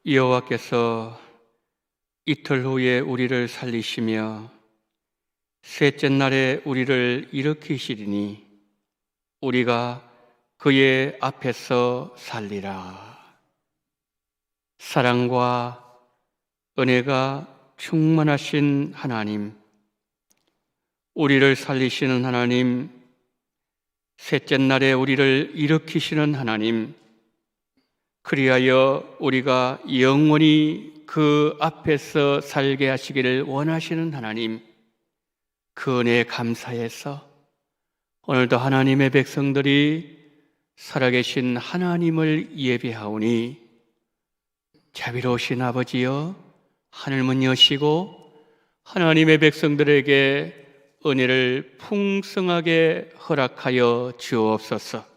여호와께서 이틀 후에 우리를 살리시며 셋째 날에 우리를 일으키시리니 우리가 그의 앞에서 살리라. 사랑과 은혜가 충만하신 하나님, 우리를 살리시는 하나님, 셋째 날에 우리를 일으키시는 하나님, 그리하여 우리가 영원히 그 앞에서 살게 하시기를 원하시는 하나님, 그 은혜에 감사해서 오늘도 하나님의 백성들이 살아계신 하나님을 예배하오니 자비로우신 아버지여, 하늘문 여시고 하나님의 백성들에게 은혜를 풍성하게 허락하여 주옵소서.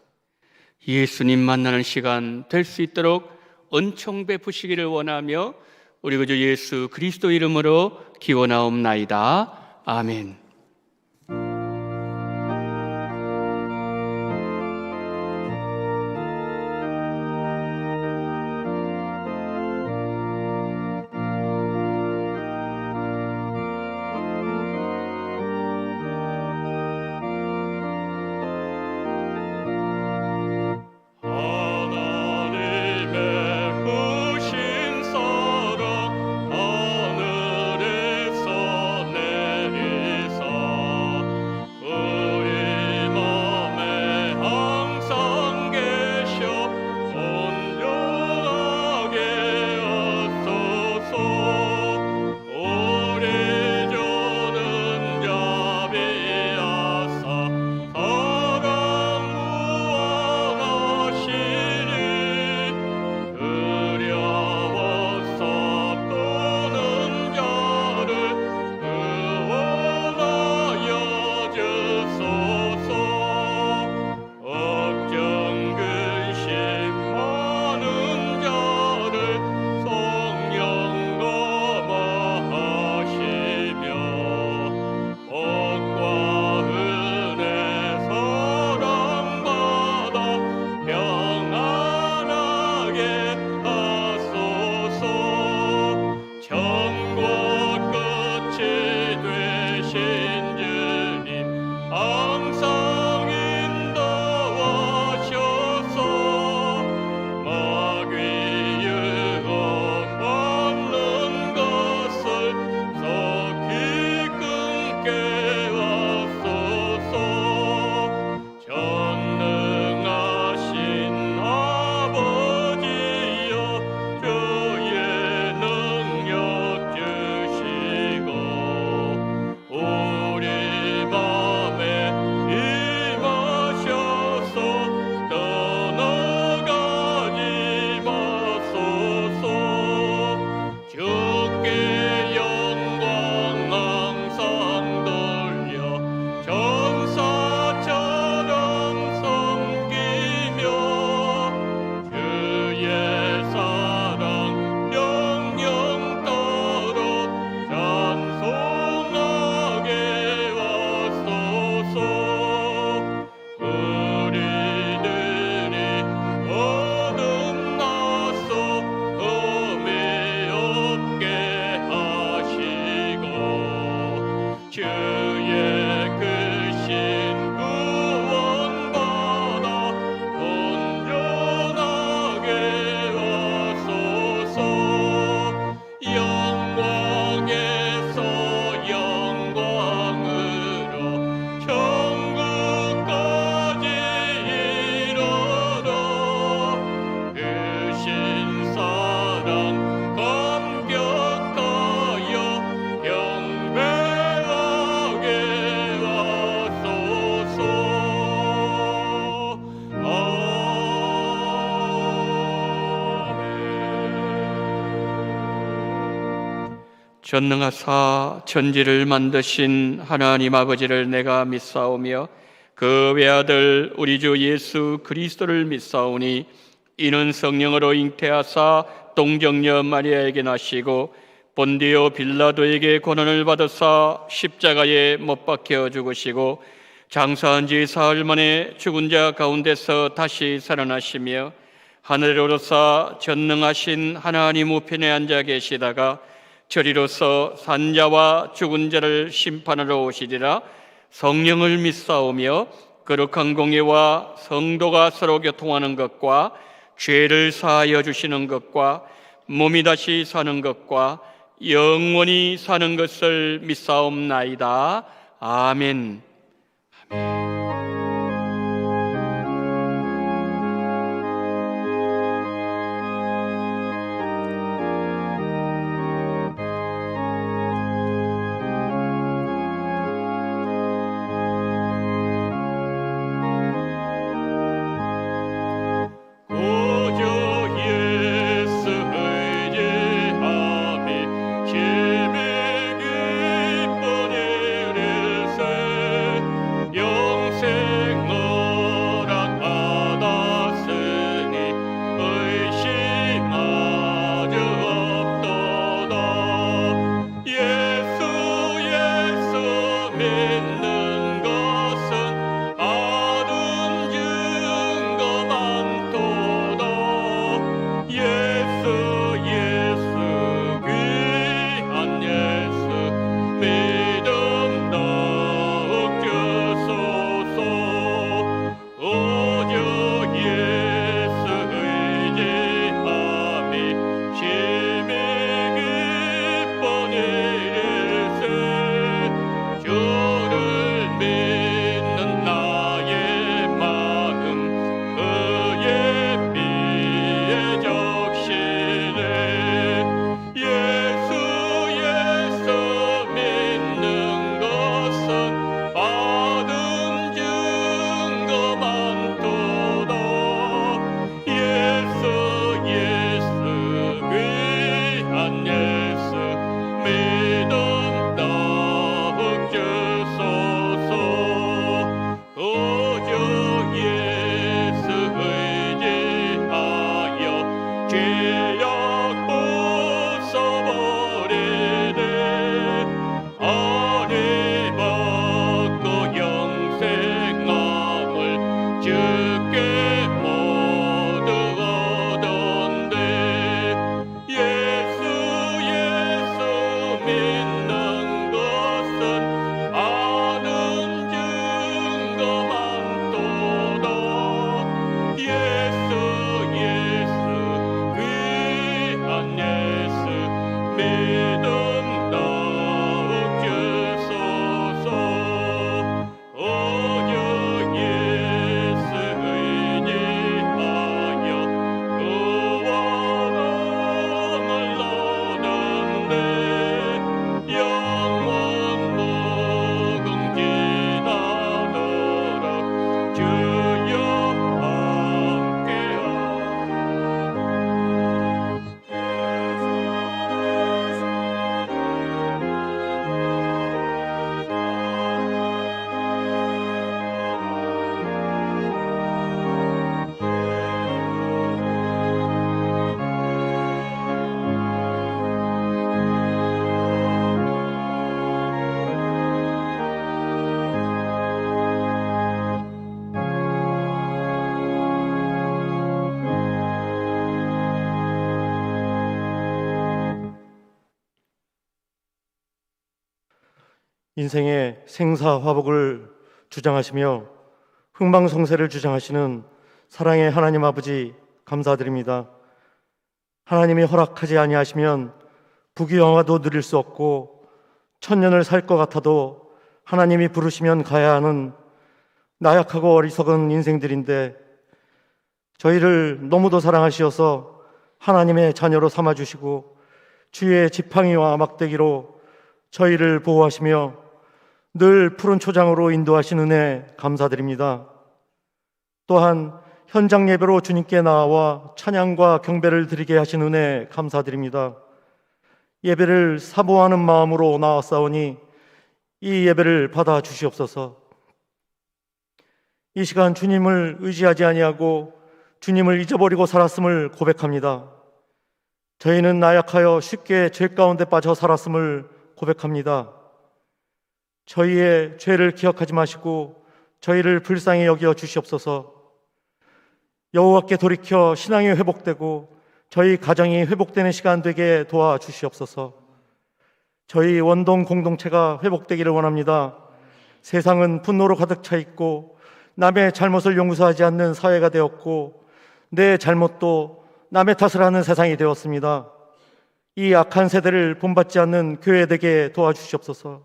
예수님 만나는 시간 될 수 있도록 은총 베푸시기를 원하며 우리 구주 예수 그리스도 이름으로 기원하옵나이다. 아멘. 전능하사 천지를 만드신 하나님 아버지를 내가 믿사오며 그 외아들 우리 주 예수 그리스도를 믿사오니 이는 성령으로 잉태하사 동정녀 마리아에게 나시고 본디오 빌라도에게 고난을 받으사 십자가에 못 박혀 죽으시고 장사한 지 사흘 만에 죽은 자 가운데서 다시 살아나시며 하늘로서 전능하신 하나님 우편에 앉아 계시다가 저리로서 산자와 죽은 자를 심판하러 오시리라. 성령을 믿사오며 거룩한 공예와 성도가 서로 교통하는 것과 죄를 사하여 주시는 것과 몸이 다시 사는 것과 영원히 사는 것을 믿사옵나이다. 아멘. 인생의 생사화복을 주장하시며 흥망성쇠를 주장하시는 사랑의 하나님 아버지 감사드립니다. 하나님이 허락하지 아니하시면 부귀영화도 누릴 수 없고 천년을 살 것 같아도 하나님이 부르시면 가야 하는 나약하고 어리석은 인생들인데 저희를 너무도 사랑하시어서 하나님의 자녀로 삼아주시고 주의 지팡이와 막대기로 저희를 보호하시며 늘 푸른 초장으로 인도하신 은혜 감사드립니다. 또한 현장 예배로 주님께 나와 찬양과 경배를 드리게 하신 은혜 감사드립니다. 예배를 사모하는 마음으로 나왔사오니 이 예배를 받아 주시옵소서. 이 시간 주님을 의지하지 아니하고 주님을 잊어버리고 살았음을 고백합니다. 저희는 나약하여 쉽게 죄 가운데 빠져 살았음을 고백합니다. 저희의 죄를 기억하지 마시고 저희를 불쌍히 여겨 주시옵소서. 여호와께 돌이켜 신앙이 회복되고 저희 가정이 회복되는 시간 되게 도와주시옵소서. 저희 원동 공동체가 회복되기를 원합니다. 세상은 분노로 가득 차 있고 남의 잘못을 용서하지 않는 사회가 되었고 내 잘못도 남의 탓을 하는 세상이 되었습니다. 이 악한 세대를 본받지 않는 교회 되게 도와주시옵소서.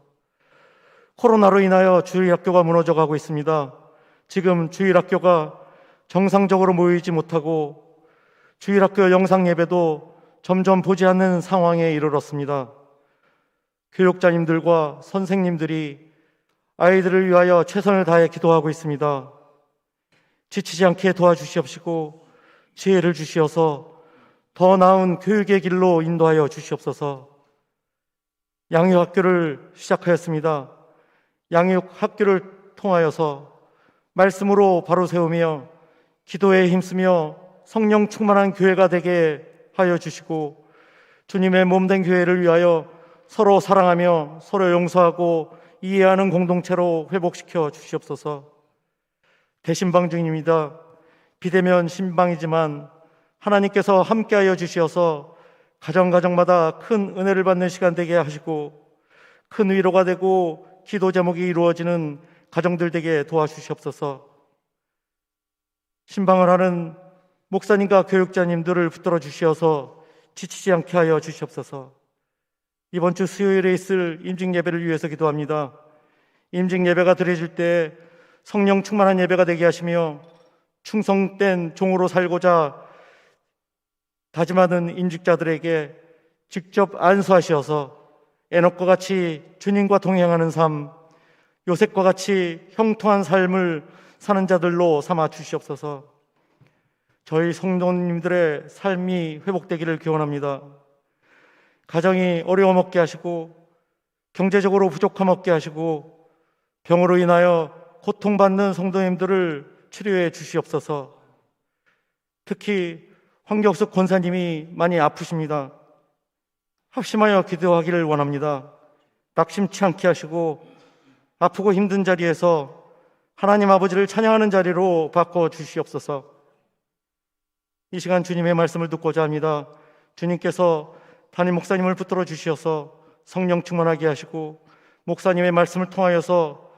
코로나로 인하여 주일학교가 무너져가고 있습니다. 지금 주일학교가 정상적으로 모이지 못하고 주일학교 영상예배도 점점 보지 않는 상황에 이르렀습니다. 교육자님들과 선생님들이 아이들을 위하여 최선을 다해 기도하고 있습니다. 지치지 않게 도와주시옵시고 지혜를 주시어서 더 나은 교육의 길로 인도하여 주시옵소서. 양육학교를 시작하였습니다. 양육학교를 통하여서 말씀으로 바로 세우며 기도에 힘쓰며 성령 충만한 교회가 되게 하여 주시고 주님의 몸된 교회를 위하여 서로 사랑하며 서로 용서하고 이해하는 공동체로 회복시켜 주시옵소서. 대신방 중입니다. 비대면 신방이지만 하나님께서 함께하여 주시어서 가정마다 큰 은혜를 받는 시간 되게 하시고 큰 위로가 되고 기도 제목이 이루어지는 가정들 되게 도와주시옵소서. 신방을 하는 목사님과 교육자님들을 붙들어 주시어서 지치지 않게 하여 주시옵소서. 이번 주 수요일에 있을 임직 예배를 위해서 기도합니다. 임직 예배가 드려질 때 성령 충만한 예배가 되게 하시며 충성된 종으로 살고자 다짐하는 임직자들에게 직접 안수하시어서 에녹과 같이 주님과 동행하는 삶, 요셉과 같이 형통한 삶을 사는 자들로 삼아 주시옵소서. 저희 성도님들의 삶이 회복되기를 기원합니다. 가정이 어려움 없게 하시고 경제적으로 부족함 없게 하시고 병으로 인하여 고통받는 성도님들을 치료해 주시옵소서. 특히 황경숙 권사님이 많이 아프십니다. 합심하여 기도하기를 원합니다. 낙심치 않게 하시고 아프고 힘든 자리에서 하나님 아버지를 찬양하는 자리로 바꿔 주시옵소서. 이 시간 주님의 말씀을 듣고자 합니다. 주님께서 담임 목사님을 붙들어 주시어서 성령 충만하게 하시고 목사님의 말씀을 통하여서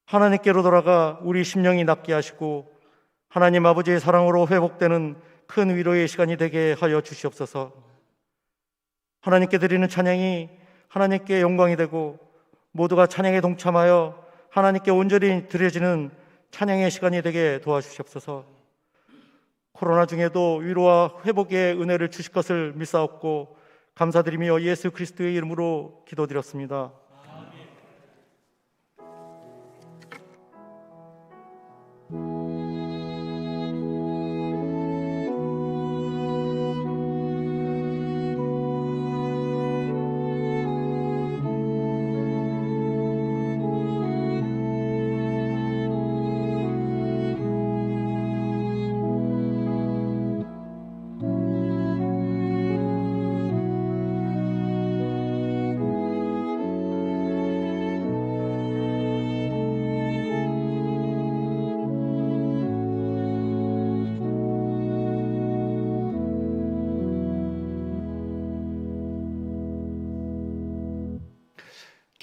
하나님께로 돌아가 우리 심령이 낫게 하시고 하나님 아버지의 사랑으로 회복되는 큰 위로의 시간이 되게 하여 주시옵소서. 하나님께 드리는 찬양이 하나님께 영광이 되고 모두가 찬양에 동참하여 하나님께 온전히 드려지는 찬양의 시간이 되게 도와주시옵소서. 코로나 중에도 위로와 회복의 은혜를 주실 것을 믿사옵고 감사드리며 예수 그리스도의 이름으로 기도드렸습니다.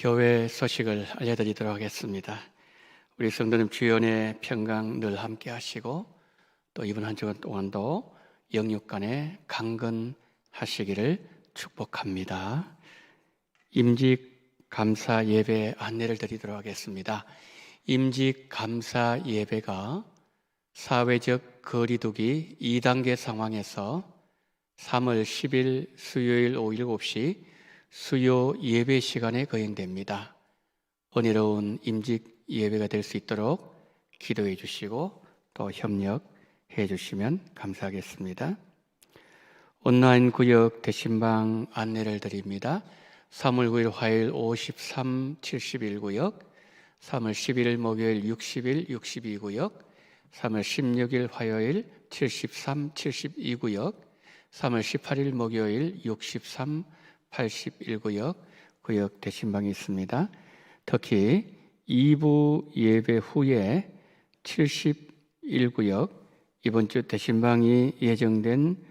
교회 소식을 알려드리도록 하겠습니다. 우리 성도님 주연의 평강 늘 함께 하시고 또 이번 한 주간 동안도 영육간에 강건하시기를 축복합니다. 임직 감사 예배 안내를 드리도록 하겠습니다. 임직 감사 예배가 사회적 거리두기 2단계 상황에서 3월 10일 수요일 오후 7시 수요 예배 시간에 거행됩니다. 은혜로운 임직 예배가 될 수 있도록 기도해 주시고 또 협력해 주시면 감사하겠습니다. 온라인 구역 대신방 안내를 드립니다. 3월 9일 화요일 53, 71구역, 3월 11일 목요일 60일, 62구역, 3월 16일 화요일 73, 72구역, 3월 18일 목요일 63, 81구역 구역 대신방이 있습니다. 특히 2부 예배 후에 71구역, 이번 주 대신방이 예정된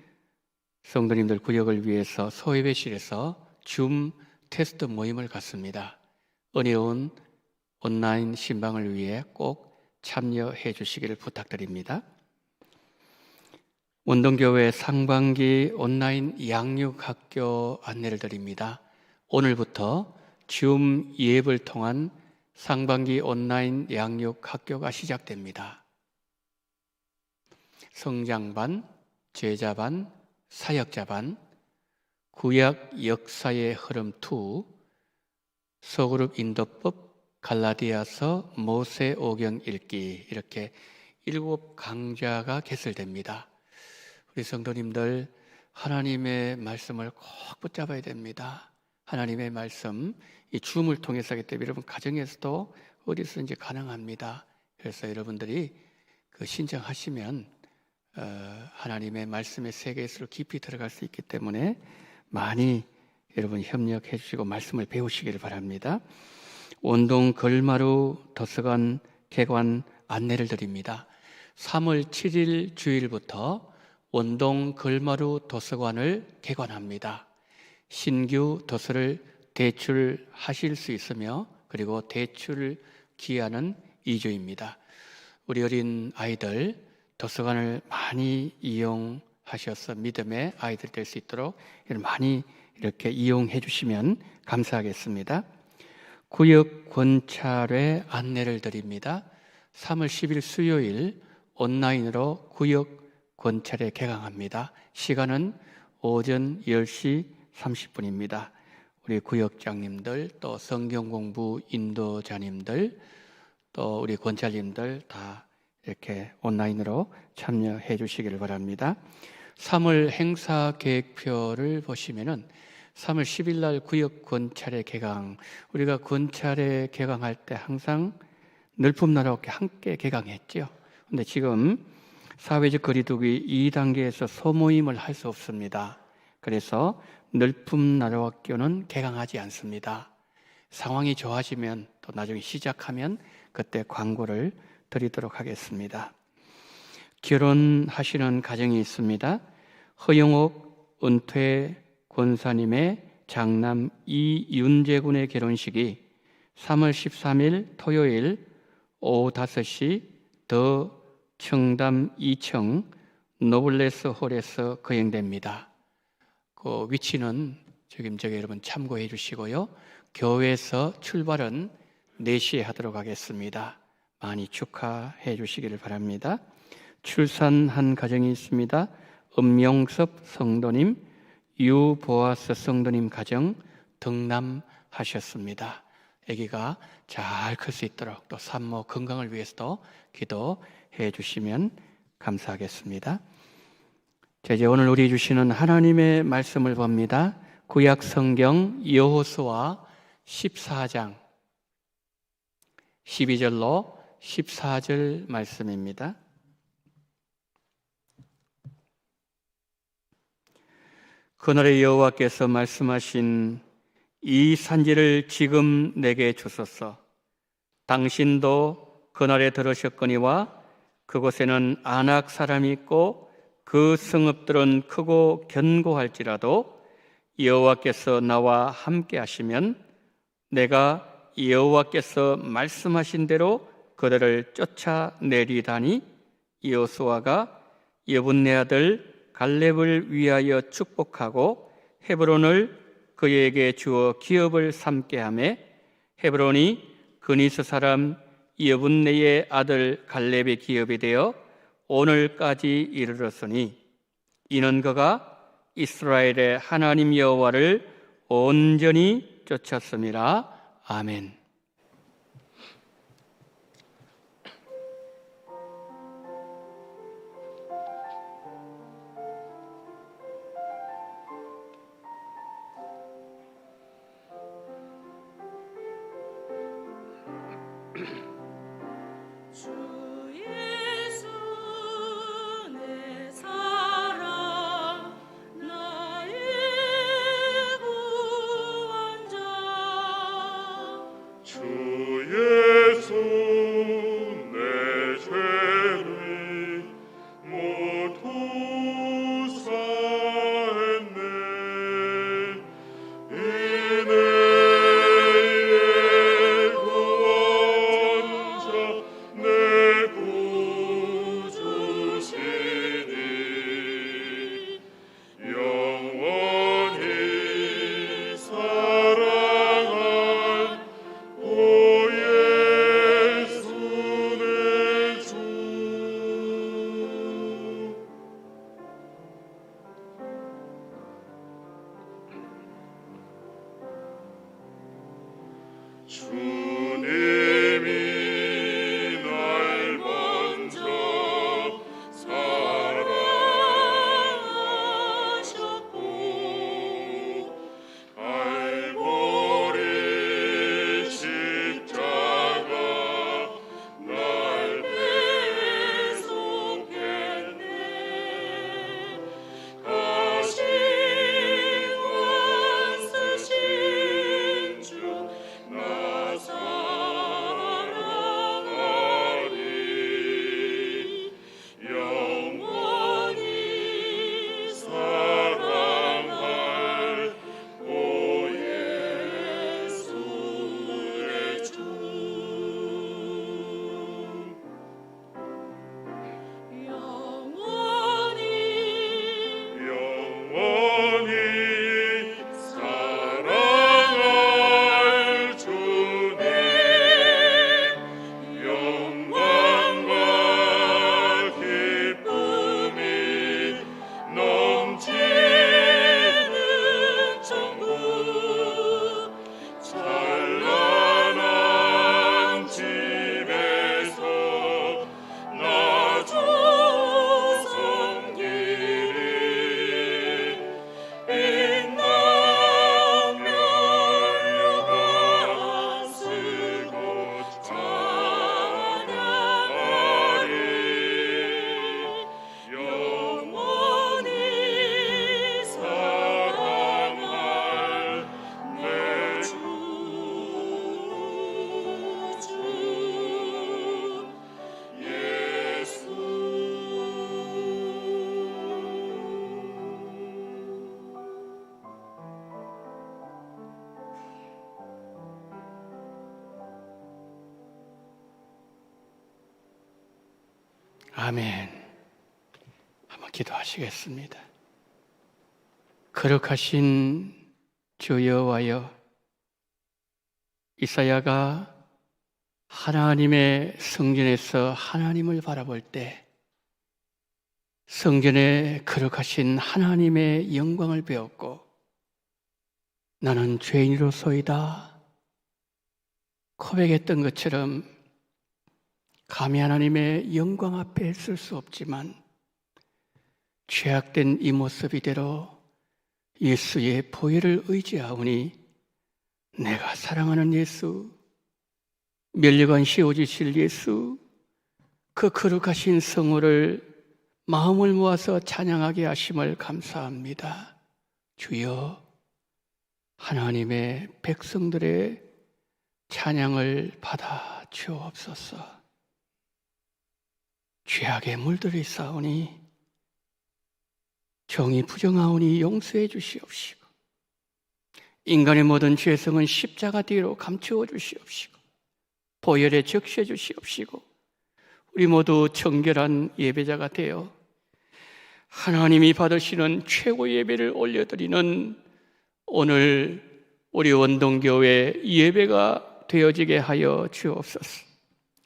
성도님들 구역을 위해서 소예배실에서 줌 테스트 모임을 갖습니다. 은혜온 온라인 신방을 위해 꼭 참여해 주시기를 부탁드립니다. 원동교회 상반기 온라인 양육학교 안내를 드립니다. 오늘부터 줌 예배를 통한 상반기 온라인 양육학교가 시작됩니다. 성장반, 제자반, 사역자반, 구약 역사의 흐름 2, 소그룹 인도법, 갈라디아서, 모세오경 읽기, 이렇게 7 강좌가 개설됩니다. 우리 성도님들, 하나님의 말씀을 꼭 붙잡아야 됩니다. 하나님의 말씀, 이 줌을 통해서 하기 때문에 여러분 가정에서도 어디서든지 가능합니다. 그래서 여러분들이 신청하시면 하나님의 말씀의 세계에서 깊이 들어갈 수 있기 때문에 많이 여러분 협력해 주시고 말씀을 배우시기를 바랍니다. 원동 걸마루 도서관 개관 안내를 드립니다. 3월 7일 주일부터 원동 걸마루 도서관을 개관합니다. 신규 도서를 대출하실 수 있으며 그리고 대출 기한은 2주입니다. 우리 어린 아이들 도서관을 많이 이용하셔서 믿음의 아이들 될 수 있도록 많이 이렇게 이용해 주시면 감사하겠습니다. 구역 권찰회 안내를 드립니다. 3월 10일 수요일 온라인으로 구역 권찰회 개강합니다. 시간은 오전 10시 30분입니다. 우리 구역장님들, 또 성경공부 인도자님들, 또 우리 권찰님들 다 이렇게 온라인으로 참여해 주시기를 바랍니다. 3월 행사 계획표를 보시면은 3월 10일 날 구역 권찰회 개강, 우리가 권찰회 개강할 때 항상 늘품나라와 함께 개강했죠. 근데 지금 사회적 거리두기 2단계에서 소모임을 할 수 없습니다. 그래서 늘품나라학교는 개강하지 않습니다. 상황이 좋아지면 또 나중에 시작하면 그때 광고를 드리도록 하겠습니다. 결혼하시는 가정이 있습니다. 허영옥 은퇴 권사님의 장남 이윤재 군의 결혼식이 3월 13일 토요일 오후 5시 더 청담 2층 노블레스 홀에서 거행됩니다. 그 위치는 지금 여러분 참고해 주시고요. 교회에서 출발은 4시에 하도록 하겠습니다. 많이 축하해 주시기를 바랍니다. 출산한 가정이 있습니다. 엄명섭 성도님, 유보아스 성도님 가정 등남하셨습니다. 아기가 잘 클 수 있도록 또 산모 건강을 위해서도 기도해 주시면 감사하겠습니다. 자, 이제 오늘 우리 주시는 하나님의 말씀을 봅니다. 구약 성경 여호수아 14장 12절로 14절 말씀입니다. 그날의 여호와께서 말씀하신 이 산지를 지금 내게 주소서. 당신도 그날에 들으셨거니와 그곳에는 아낙 사람이 있고 그 성읍들은 크고 견고할지라도 여호와께서 나와 함께 하시면 내가 여호와께서 말씀하신 대로 그들을 쫓아내리다니. 여호수아가 여분네 아들 갈렙을 위하여 축복하고 헤브론을 그에게 주어 기업을 삼게 하매 헤브론이 그니스 사람 여분네의 아들 갈렙의 기업이 되어 오늘까지 이르렀으니 이는 그가 이스라엘의 하나님 여호와를 온전히 쫓았음이라. 아멘. 아멘. 한번 기도하시겠습니다. 거룩하신 주 여호와여, 이사야가 하나님의 성전에서 하나님을 바라볼 때 성전에 거룩하신 하나님의 영광을 배웠고, 나는 죄인으로소이다 고백했던 것처럼 감히 하나님의 영광 앞에 설 수 없지만 죄악된 이 모습 이대로 예수의 보혈을 의지하오니 내가 사랑하는 예수, 멸류관 씌워주실 예수, 그 거룩하신 성호를 마음을 모아서 찬양하게 하심을 감사합니다. 주여, 하나님의 백성들의 찬양을 받아 주옵소서. 죄악에 물들어 있사오니 정이 부정하오니 용서해 주시옵시고, 인간의 모든 죄성은 십자가 뒤로 감추어 주시옵시고, 보혈에 적셔 주시옵시고, 우리 모두 정결한 예배자가 되어 하나님이 받으시는 최고 예배를 올려드리는 오늘 우리 원동교회 예배가 되어지게 하여 주옵소서.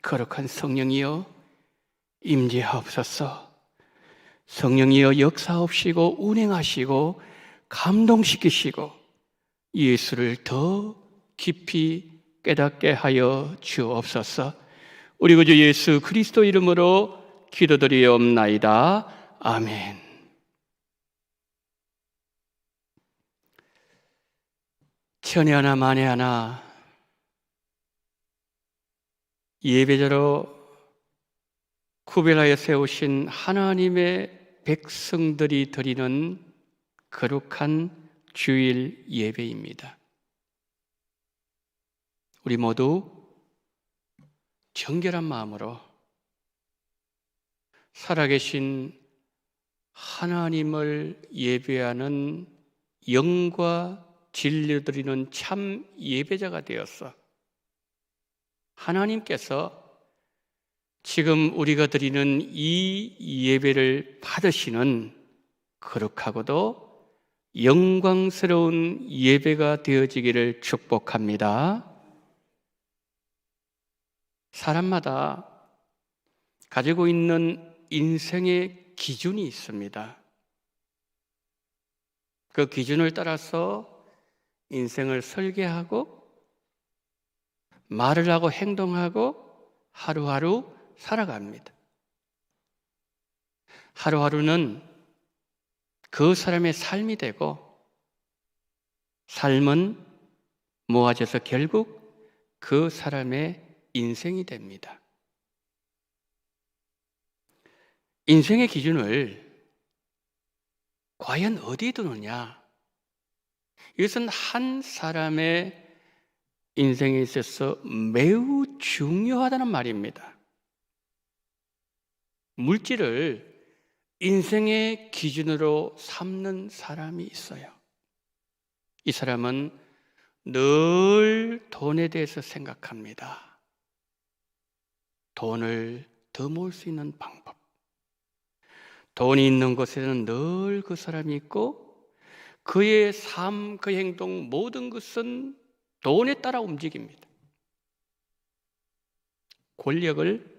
거룩한 성령이여 임재하옵소서. 성령이여 역사하옵시고 운행하시고 감동시키시고 예수를 더 깊이 깨닫게 하여 주옵소서. 우리 구주 예수 그리스도 이름으로 기도드리옵나이다. 아멘. 천에 하나 만에 하나 예배자로 구별하여 세우신 하나님의 백성들이 드리는 거룩한 주일 예배입니다. 우리 모두 정결한 마음으로 살아계신 하나님을 예배하는 영과 진리를 드리는 참 예배자가 되어서 하나님께서 지금 우리가 드리는 이 예배를 받으시는 거룩하고도 영광스러운 예배가 되어지기를 축복합니다. 사람마다 가지고 있는 인생의 기준이 있습니다. 그 기준을 따라서 인생을 설계하고 말을 하고 행동하고 하루하루 살아갑니다. 하루하루는 그 사람의 삶이 되고 삶은 모아져서 결국 그 사람의 인생이 됩니다. 인생의 기준을 과연 어디에 두느냐? 이것은 한 사람의 인생에 있어서 매우 중요하다는 말입니다. 물질을 인생의 기준으로 삼는 사람이 있어요. 이 사람은 늘 돈에 대해서 생각합니다. 돈을 더 모을 수 있는 방법. 돈이 있는 곳에는 늘 그 사람이 있고 그의 삶, 그 행동, 모든 것은 돈에 따라 움직입니다. 권력을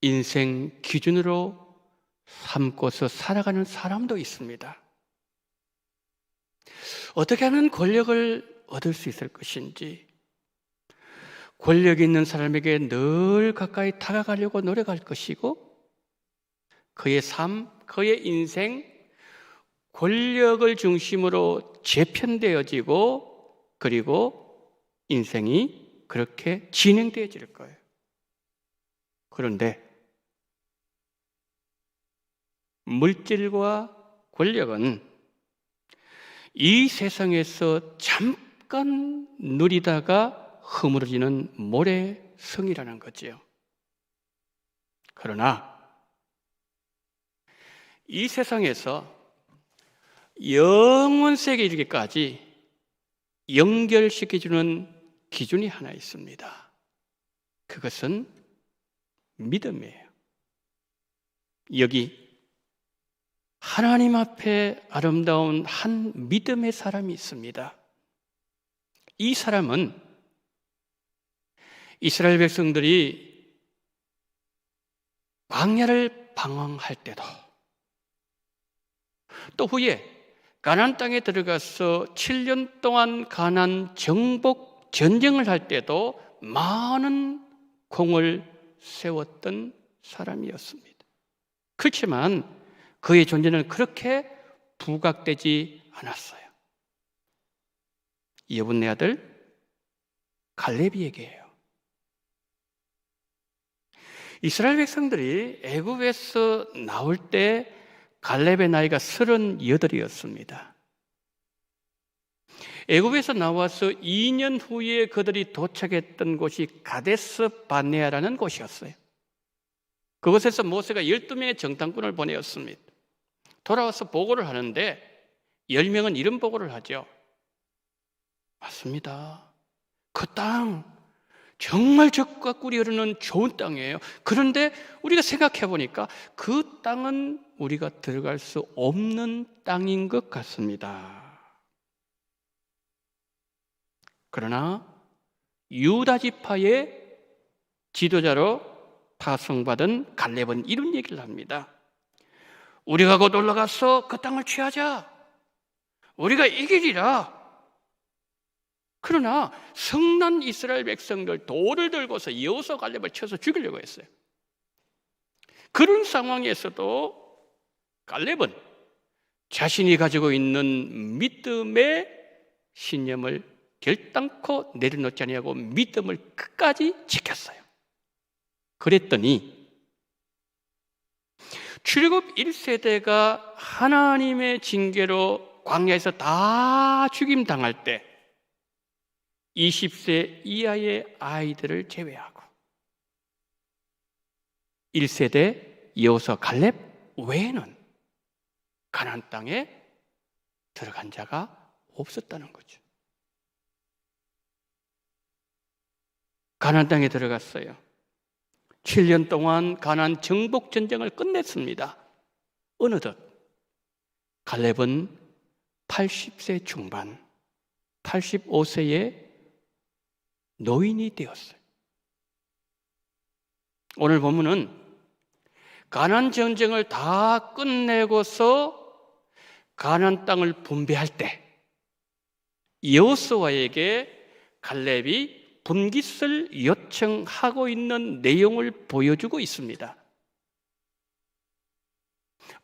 인생 기준으로 삼고서 살아가는 사람도 있습니다. 어떻게 하면 권력을 얻을 수 있을 것인지, 권력이 있는 사람에게 늘 가까이 다가가려고 노력할 것이고, 그의 삶, 그의 인생, 권력을 중심으로 재편되어지고, 그리고 인생이 그렇게 진행되어질 거예요. 그런데 물질과 권력은 이 세상에서 잠깐 누리다가 허물어지는 모래성이라는 거지요. 그러나 이 세상에서 영원세계 이르기까지 연결시켜주는 기준이 하나 있습니다. 그것은 믿음이에요. 여기 하나님 앞에 아름다운 한 믿음의 사람이 있습니다. 이 사람은 이스라엘 백성들이 광야를 방황할 때도 또 후에 가나안 땅에 들어가서 7년 동안 가나안 정복 전쟁을 할 때도 많은 공을 세웠던 사람이었습니다. 그렇지만 그의 존재는 그렇게 부각되지 않았어요. 예분네 아들 갈렙이 얘기해요. 이스라엘 백성들이 애굽에서 나올 때 갈렙의 나이가 38이었습니다. 애굽에서 나와서 2년 후에 그들이 도착했던 곳이 가데스 바네아라는 곳이었어요. 그곳에서 모세가 12명의 정탐꾼을 보내었습니다. 돌아와서 보고를 하는데 10명은 이런 보고를 하죠. 맞습니다. 그 땅 정말 젖과 꿀이 흐르는 좋은 땅이에요. 그런데 우리가 생각해 보니까 그 땅은 우리가 들어갈 수 없는 땅인 것 같습니다. 그러나 유다 지파의 지도자로 파송받은 갈렙은 이런 얘기를 합니다. 우리가 곧 올라가서 그 땅을 취하자. 우리가 이기리라. 그러나 성난 이스라엘 백성들 돌을 들고서 여호수아 갈렙을 쳐서 죽이려고 했어요. 그런 상황에서도 갈렙은 자신이 가지고 있는 믿음의 신념을 결단코 내려놓지 아니하고 믿음을 끝까지 지켰어요. 그랬더니 출애굽 1세대가 하나님의 징계로 광야에서 다 죽임당할 때 20세 이하의 아이들을 제외하고 1세대 여호수아 갈렙 외에는 가나안 땅에 들어간 자가 없었다는 거죠. 가나안 땅에 들어갔어요. 7년 동안 가나안 정복 전쟁을 끝냈습니다. 어느덧 갈렙은 80세 중반, 85세의 노인이 되었어요. 오늘 본문은 가나안 전쟁을 다 끝내고서 가나안 땅을 분배할 때 여호수아에게 갈렙이 분깃을 요청하고 있는 내용을 보여주고 있습니다.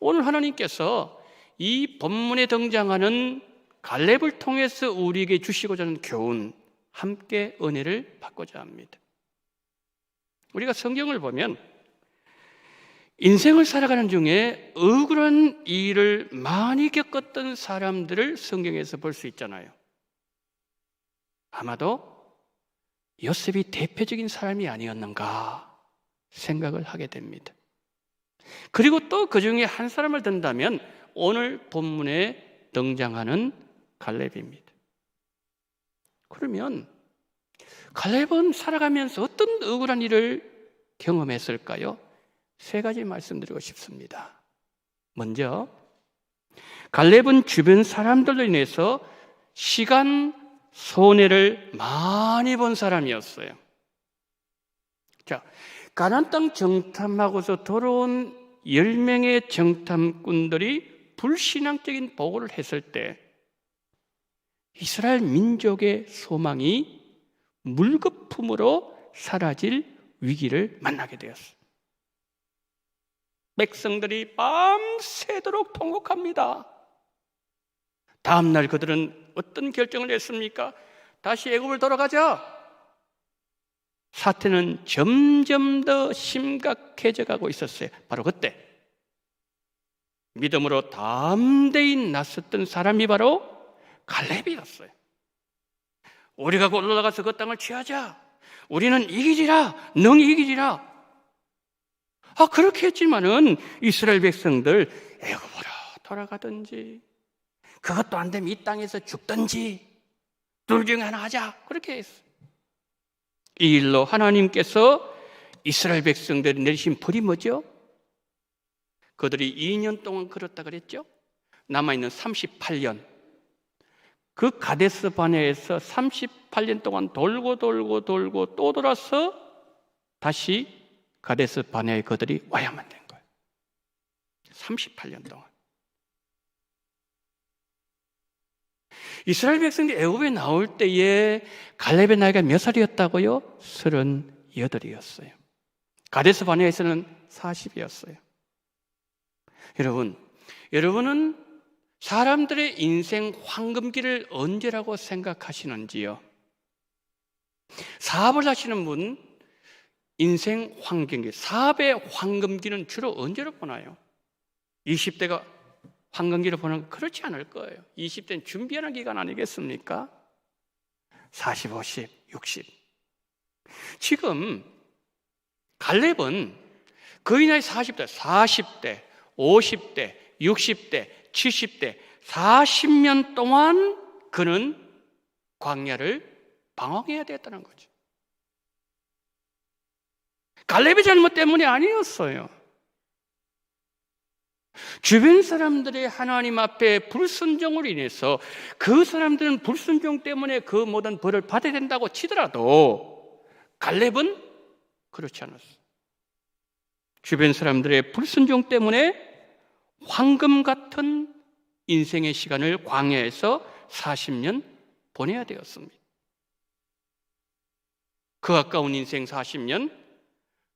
오늘 하나님께서 이 본문에 등장하는 갈렙을 통해서 우리에게 주시고자 하는 교훈, 함께 은혜를 받고자 합니다. 우리가 성경을 보면 인생을 살아가는 중에 억울한 일을 많이 겪었던 사람들을 성경에서 볼 수 있잖아요. 아마도 요셉이 대표적인 사람이 아니었는가 생각을 하게 됩니다. 그리고 또 그 중에 한 사람을 든다면 오늘 본문에 등장하는 갈렙입니다. 그러면 갈렙은 살아가면서 어떤 억울한 일을 경험했을까요? 3가지 말씀드리고 싶습니다. 먼저 갈렙은 주변 사람들로 인해서 시간 손해를 많이 본 사람이었어요. 자, 가나안 땅 정탐하고서 돌아온 10명의 정탐꾼들이 불신앙적인 보고를 했을 때 이스라엘 민족의 소망이 물거품으로 사라질 위기를 만나게 되었어요. 백성들이 밤새도록 통곡합니다. 다음 날 그들은 어떤 결정을 했습니까? 다시 애굽을 돌아가자. 사태는 점점 더 심각해져 가고 있었어요. 바로 그때 믿음으로 담대히 나섰던 사람이 바로 갈렙이었어요. 우리가 곧 올라가서 그 땅을 취하자. 우리는 이기리라. 능히 이기리라. 그렇게 했지만은 이스라엘 백성들 애굽으로 돌아가든지 그것도 안 되면 이 땅에서 죽든지 둘 중에 하나 하자. 그렇게 했어요. 이 일로 하나님께서 이스라엘 백성들이 내리신 벌이 뭐죠? 그들이 2년 동안 걸었다 그랬죠? 남아있는 38년. 그 가데스 바네아에서 38년 동안 돌고 또 돌아서 다시 가데스 바네아에 그들이 와야만 된 거예요. 38년 동안. 이스라엘 백성들이 애굽에 나올 때에 갈렙의 나이가 몇 살이었다고요? 38이었어요. 가데스 바네아에서는 40이었어요. 여러분은 사람들의 인생 황금기를 언제라고 생각하시는지요? 사업을 하시는 분 인생 황금기, 사업의 황금기는 주로 언제로 보나요? 20대가 황금기를 보는 그렇지 않을 거예요. 20대는 준비하는 기간 아니겠습니까? 40, 50, 60. 지금 갈렙은 거의 나이 40대, 50대, 60대, 70대, 40년 동안 그는 광야를 방황해야 됐다는 거죠. 갈렙의 잘못 때문이 아니었어요. 주변 사람들의 하나님 앞에 불순종으로 인해서 그 사람들은 불순종 때문에 그 모든 벌을 받아야 된다고 치더라도 갈렙은 그렇지 않았어요. 주변 사람들의 불순종 때문에 황금 같은 인생의 시간을 광야에서 40년 보내야 되었습니다. 그 아까운 인생 40년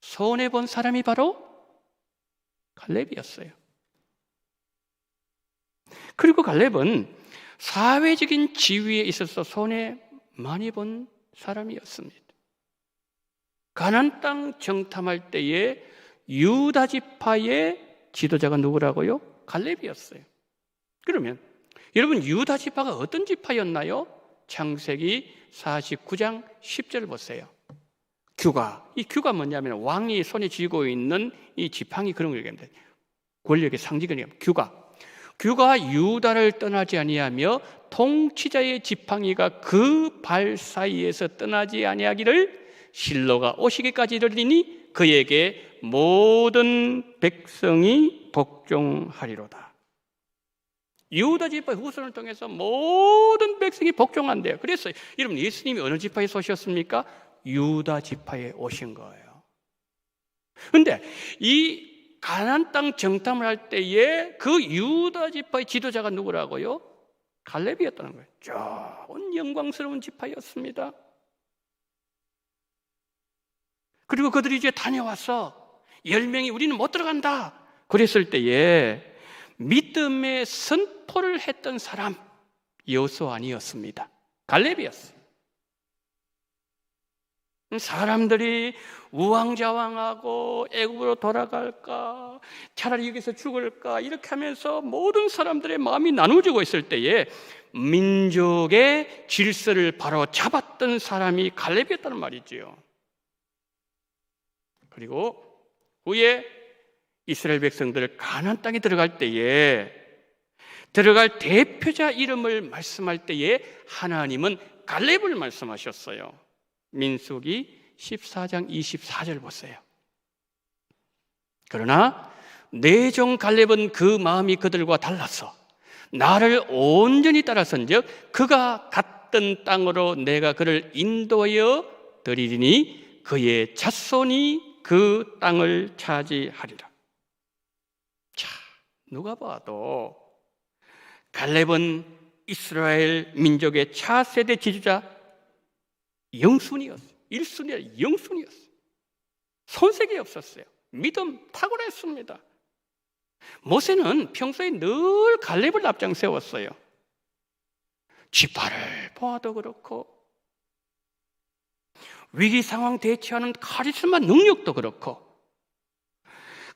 손해본 사람이 바로 갈렙이었어요. 그리고 갈렙은 사회적인 지위에 있어서 손해 많이 본 사람이었습니다. 가나안 땅 정탐할 때에 유다 지파의 지도자가 누구라고요? 갈렙이었어요. 그러면 여러분 유다 지파가 어떤 지파였나요? 창세기 49장 10절 보세요. 규가, 이 규가 뭐냐면 왕이 손에 쥐고 있는 이 지팡이 그런 걸 얘기합니다. 권력의 상징을 얘기합니다. 규가 유다를 떠나지 아니하며 통치자의 지팡이가 그 발 사이에서 떠나지 아니하기를 실로가 오시기까지 이르리니 그에게 모든 백성이 복종하리로다. 유다 지파의 후손을 통해서 모든 백성이 복종한대요. 그래서 여러분 예수님이 어느 지파에서 오셨습니까? 유다 지파에 오신 거예요. 그런데 이 가나안 땅 정탐을 할 때에 그 유다 지파의 지도자가 누구라고요? 갈렙이었다는 거예요. 좋은 영광스러운 지파였습니다. 그리고 그들이 이제 다녀와서 10명이 우리는 못 들어간다 그랬을 때에 믿음의 선포를 했던 사람 여호수아 아니었습니다. 갈렙이었어요. 사람들이 우왕좌왕하고 애굽으로 돌아갈까 차라리 여기서 죽을까 이렇게 하면서 모든 사람들의 마음이 나누어지고 있을 때에 민족의 질서를 바로 잡았던 사람이 갈렙이었다는 말이지요. 그리고 후에 이스라엘 백성들 가나안 땅에 들어갈 때에 들어갈 대표자 이름을 말씀할 때에 하나님은 갈렙을 말씀하셨어요. 민수기 14장 24절 보세요. 그러나 내 종 갈렙은 그 마음이 그들과 달라서 나를 온전히 따라선즉 그가 갔던 땅으로 내가 그를 인도하여 드리리니 그의 자손이 그 땅을 차지하리라. 자, 누가 봐도 갈렙은 이스라엘 민족의 차세대 지주자 영순이었어요. 1순위야 영순이었어요. 손색이 없었어요. 믿음 탁월했습니다. 모세는 평소에 늘 갈렙을 앞장 세웠어요. 지파를 보아도 그렇고 위기 상황 대처하는 카리스마 능력도 그렇고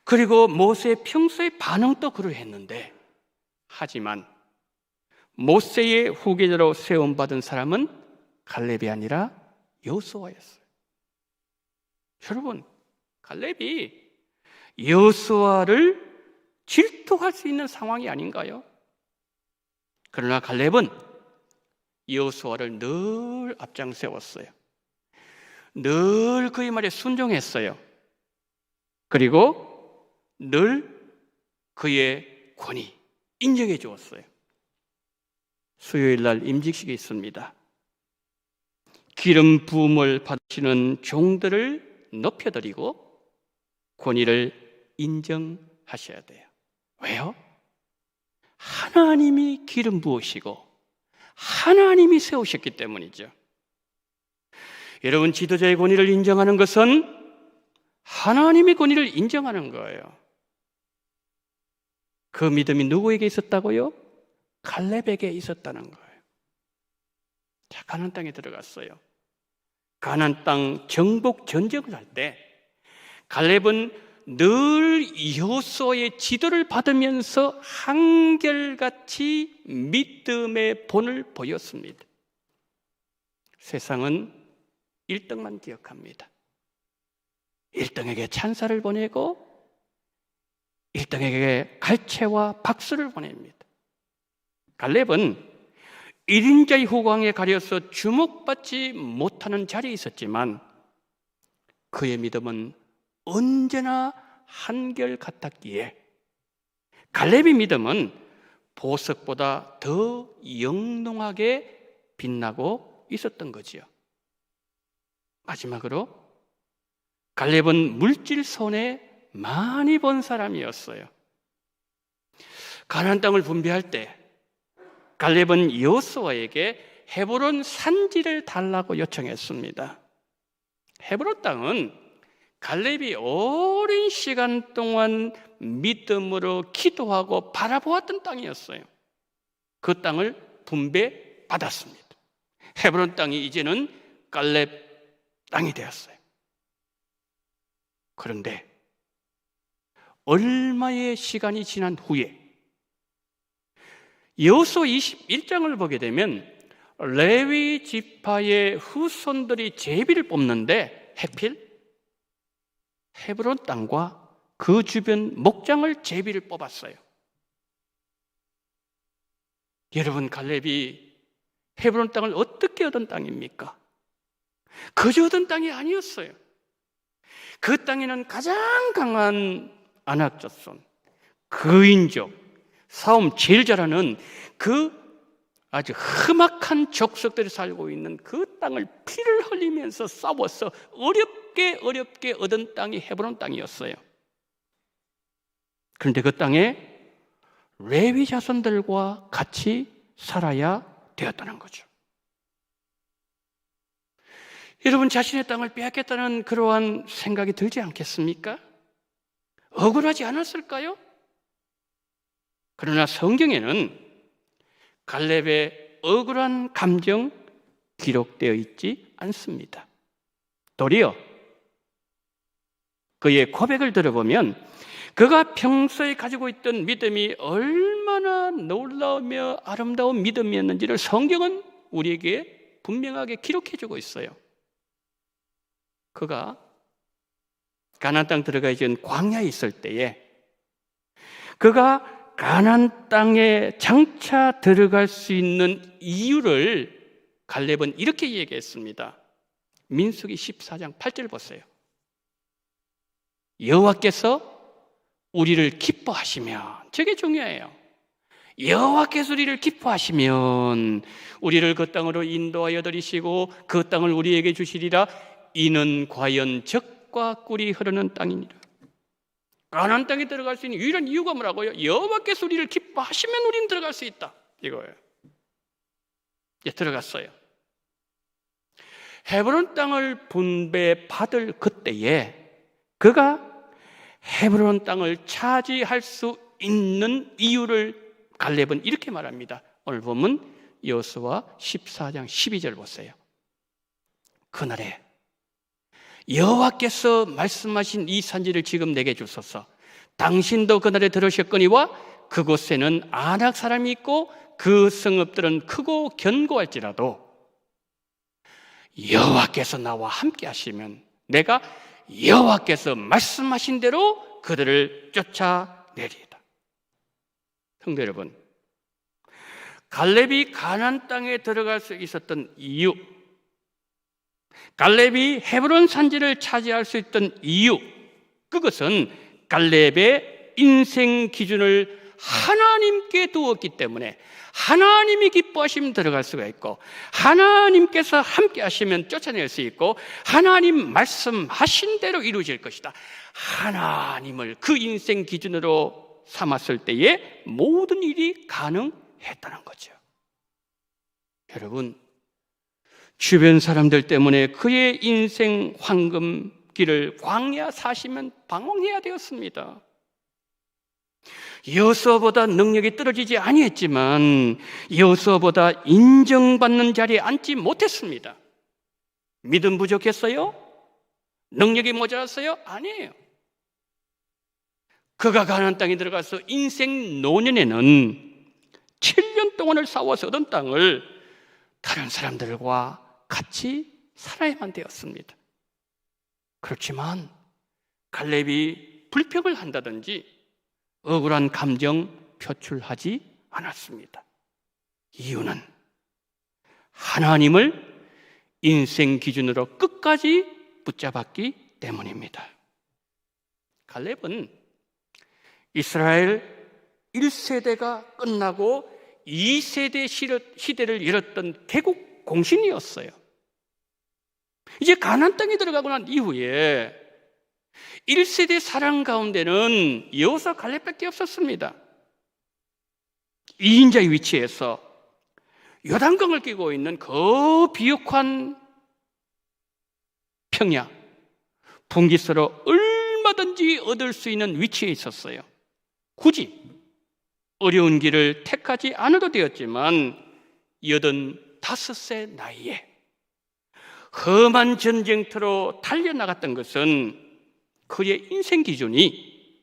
그리고 모세의 평소의 반응도 그러했는데 하지만 모세의 후계자로 세움받은 사람은 갈렙이 아니라 여호수아였어요. 여러분, 갈렙이 여호수아를 질투할 수 있는 상황이 아닌가요? 그러나 갈렙은 여호수아를 늘 앞장 세웠어요. 늘 그의 말에 순종했어요. 그리고 늘 그의 권위 인정해 주었어요. 수요일 날 임직식이 있습니다. 기름 부음을 받으시는 종들을 높여드리고 권위를 인정하셔야 돼요. 왜요? 하나님이 기름 부으시고 하나님이 세우셨기 때문이죠. 여러분, 지도자의 권위를 인정하는 것은 하나님의 권위를 인정하는 거예요. 그 믿음이 누구에게 있었다고요? 갈렙에게 있었다는 거예요. 자, 가나안 땅에 들어갔어요. 가나안 땅 정복 전쟁을 할 때 갈렙은 늘 여호수아의 지도를 받으면서 한결같이 믿음의 본을 보였습니다. 세상은 1등만 기억합니다. 1등에게 찬사를 보내고 1등에게 갈채와 박수를 보냅니다. 갈렙은 1인자의 후광에 가려서 주목받지 못하는 자리에 있었지만 그의 믿음은 언제나 한결같았기에 갈렙의 믿음은 보석보다 더 영롱하게 빛나고 있었던 거지요. 마지막으로 갈렙은 물질 손해 많이 본 사람이었어요. 가나안 땅을 분배할 때 갈렙은 여호수아에게 헤브론 산지를 달라고 요청했습니다. 헤브론 땅은 갈렙이 오랜 시간 동안 믿음으로 기도하고 바라보았던 땅이었어요. 그 땅을 분배받았습니다. 헤브론 땅이 이제는 갈렙 땅이 되었어요. 그런데 얼마의 시간이 지난 후에 여호수아 21장을 보게 되면 레위 지파의 후손들이 제비를 뽑는데 하필 헤브론 땅과 그 주변 목장을 제비를 뽑았어요. 여러분, 갈렙이 헤브론 땅을 어떻게 얻은 땅입니까? 그저 얻은 땅이 아니었어요. 그 땅에는 가장 강한 아낙 자손, 그인족, 싸움 제일 잘하는 그 아주 험악한 족속들이 살고 있는 그 땅을 피를 흘리면서 싸워서 어렵게 얻은 땅이 헤브론 땅이었어요. 그런데 그 땅에 레위 자손들과 같이 살아야 되었다는 거죠. 여러분, 자신의 땅을 빼앗겠다는 그러한 생각이 들지 않겠습니까? 억울하지 않았을까요? 그러나 성경에는 갈렙의 억울한 감정 기록되어 있지 않습니다. 도리어 그의 고백을 들어보면 그가 평소에 가지고 있던 믿음이 얼마나 놀라우며 아름다운 믿음이었는지를 성경은 우리에게 분명하게 기록해주고 있어요. 그가 가나안 땅 들어가기 전 광야에 있을 때에 그가 가나안 땅에 장차 들어갈 수 있는 이유를 갈렙은 이렇게 얘기했습니다. 민수기 14장 8절 보세요. 여호와께서 우리를 기뻐하시면, 저게 중요해요. 여호와께서 우리를 기뻐하시면 우리를 그 땅으로 인도하여 들이시고 그 땅을 우리에게 주시리라. 이는 과연 젖과 꿀이 흐르는 땅이니라. 가나안 땅에 들어갈 수 있는 유일한 이유가 뭐라고요? 여호와께서 우리를 기뻐하시면 우리는 들어갈 수 있다, 이거예요. 들어갔어요. 헤브론 땅을 분배받을 그때에 그가 헤브론 땅을 차지할 수 있는 이유를 갈렙은 이렇게 말합니다. 오늘 보면 여호수아 14장 12절 보세요. 그날에 여호와께서 말씀하신 이 산지를 지금 내게 주소서. 당신도 그날에 들으셨거니와 그곳에는 아낙 사람이 있고 그 성읍들은 크고 견고할지라도 여호와께서 나와 함께 하시면 내가 여호와께서 말씀하신 대로 그들을 쫓아내리이다. 성도 여러분, 갈렙이 가나안 땅에 들어갈 수 있었던 이유, 갈렙이 헤브론 산지를 차지할 수 있던 이유, 그것은 갈렙의 인생 기준을 하나님께 두었기 때문에 하나님이 기뻐하시면 들어갈 수가 있고, 하나님께서 함께 하시면 쫓아낼 수 있고, 하나님 말씀하신 대로 이루어질 것이다. 하나님을 그 인생 기준으로 삼았을 때에 모든 일이 가능했다는 거죠. 여러분, 주변 사람들 때문에 그의 인생 황금길을 광야 40년 방황해야 되었습니다. 여호수아보다 능력이 떨어지지 아니했지만 여호수아보다 인정받는 자리에 앉지 못했습니다. 믿음 부족했어요? 능력이 모자랐어요? 아니에요. 그가 가나안 땅에 들어가서 인생 노년에는 7년 동안을 싸워서 얻은 땅을 다른 사람들과 같이 살아야만 되었습니다. 그렇지만 갈렙이 불평을 한다든지 억울한 감정 표출하지 않았습니다. 이유는 하나님을 인생 기준으로 끝까지 붙잡았기 때문입니다. 갈렙은 이스라엘 1세대가 끝나고 2세대 시대를 열었던 개국 공신이었어요. 이제 가나안 땅에 들어가고 난 이후에 1세대 사람 가운데는 여호수아 갈렙밖에 없었습니다. 2인자의 위치에서 요단강을 끼고 있는 그 비옥한 평야, 분기서로 얼마든지 얻을 수 있는 위치에 있었어요. 굳이 어려운 길을 택하지 않아도 되었지만 85세 나이에 험한 전쟁터로 달려나갔던 것은 그의 인생 기준이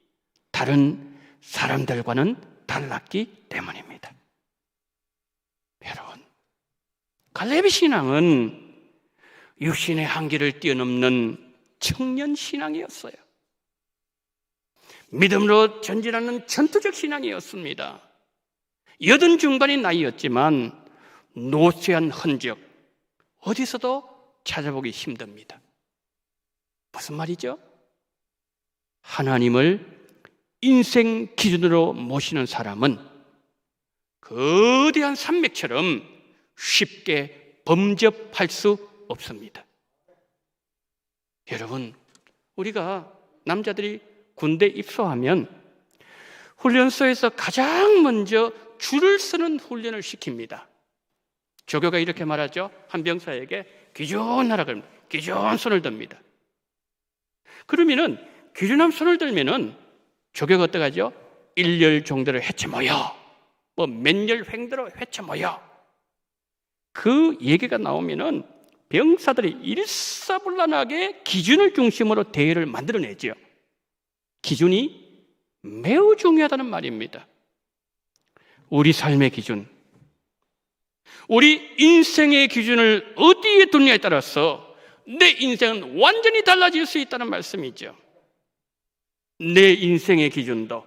다른 사람들과는 달랐기 때문입니다. 여러분, 갈렙의 신앙은 육신의 한계를 뛰어넘는 청년 신앙이었어요. 믿음으로 전진하는 전투적 신앙이었습니다. 80 중반의 나이였지만 노쇠한 흔적 어디서도 찾아보기 힘듭니다. 무슨 말이죠? 하나님을 인생 기준으로 모시는 사람은 거대한 산맥처럼 쉽게 범접할 수 없습니다. 여러분, 우리가 남자들이 군대 입소하면 훈련소에서 가장 먼저 줄을 서는 훈련을 시킵니다. 조교가 이렇게 말하죠. 한 병사에게 기준하라 그럽니다. 기준 손을 듭니다. 그러면은 기준함 손을 들면은 조교가 어떻게 하죠? 일열 종대로 해쳐 모여, 뭐 몇열 횡대로 해쳐 모여. 그 얘기가 나오면은 병사들이 일사불란하게 기준을 중심으로 대회를 만들어내죠. 기준이 매우 중요하다는 말입니다. 우리 삶의 기준, 우리 인생의 기준을 어디에 두느냐에 따라서 내 인생은 완전히 달라질 수 있다는 말씀이죠. 내 인생의 기준도,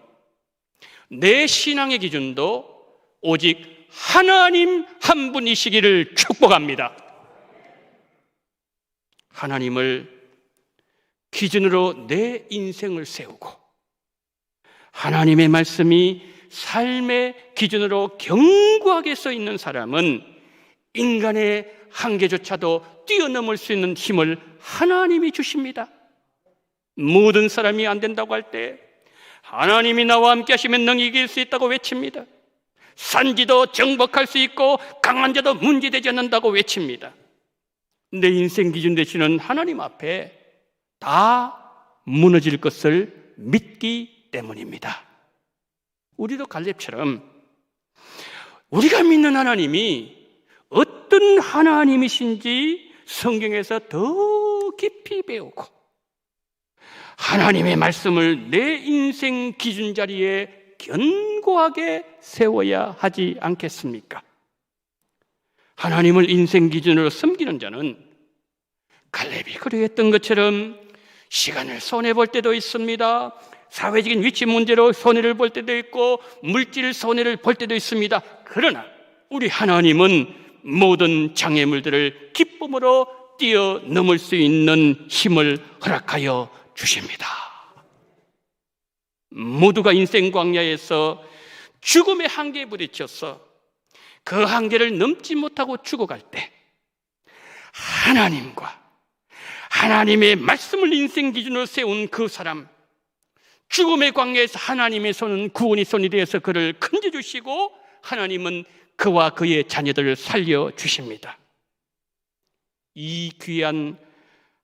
내 신앙의 기준도 오직 하나님 한 분이시기를 축복합니다. 하나님을 기준으로 내 인생을 세우고 하나님의 말씀이 삶의 기준으로 견고하게 서 있는 사람은 인간의 한계조차도 뛰어넘을 수 있는 힘을 하나님이 주십니다. 모든 사람이 안 된다고 할 때 하나님이 나와 함께 하시면 능히 이길 수 있다고 외칩니다. 산지도 정복할 수 있고 강한 자도 문제되지 않는다고 외칩니다. 내 인생 기준 되시는 하나님 앞에 다 무너질 것을 믿기 때문입니다. 우리도 갈렙처럼 우리가 믿는 하나님이 어떤 하나님이신지 성경에서 더 깊이 배우고 하나님의 말씀을 내 인생 기준 자리에 견고하게 세워야 하지 않겠습니까? 하나님을 인생 기준으로 섬기는 자는 갈렙이 그러했던 것처럼 시간을 손해볼 때도 있습니다. 사회적인 위치 문제로 손해를 볼 때도 있고 물질 손해를 볼 때도 있습니다. 그러나 우리 하나님은 모든 장애물들을 기쁨으로 뛰어넘을 수 있는 힘을 허락하여 주십니다. 모두가 인생 광야에서 죽음의 한계에 부딪혀서 그 한계를 넘지 못하고 죽어갈 때 하나님과 하나님의 말씀을 인생 기준으로 세운 그 사람, 죽음의 광야에서 하나님의 손은 구원의 손이 되어서 그를 건져주시고 하나님은 그와 그의 자녀들을 살려주십니다. 이 귀한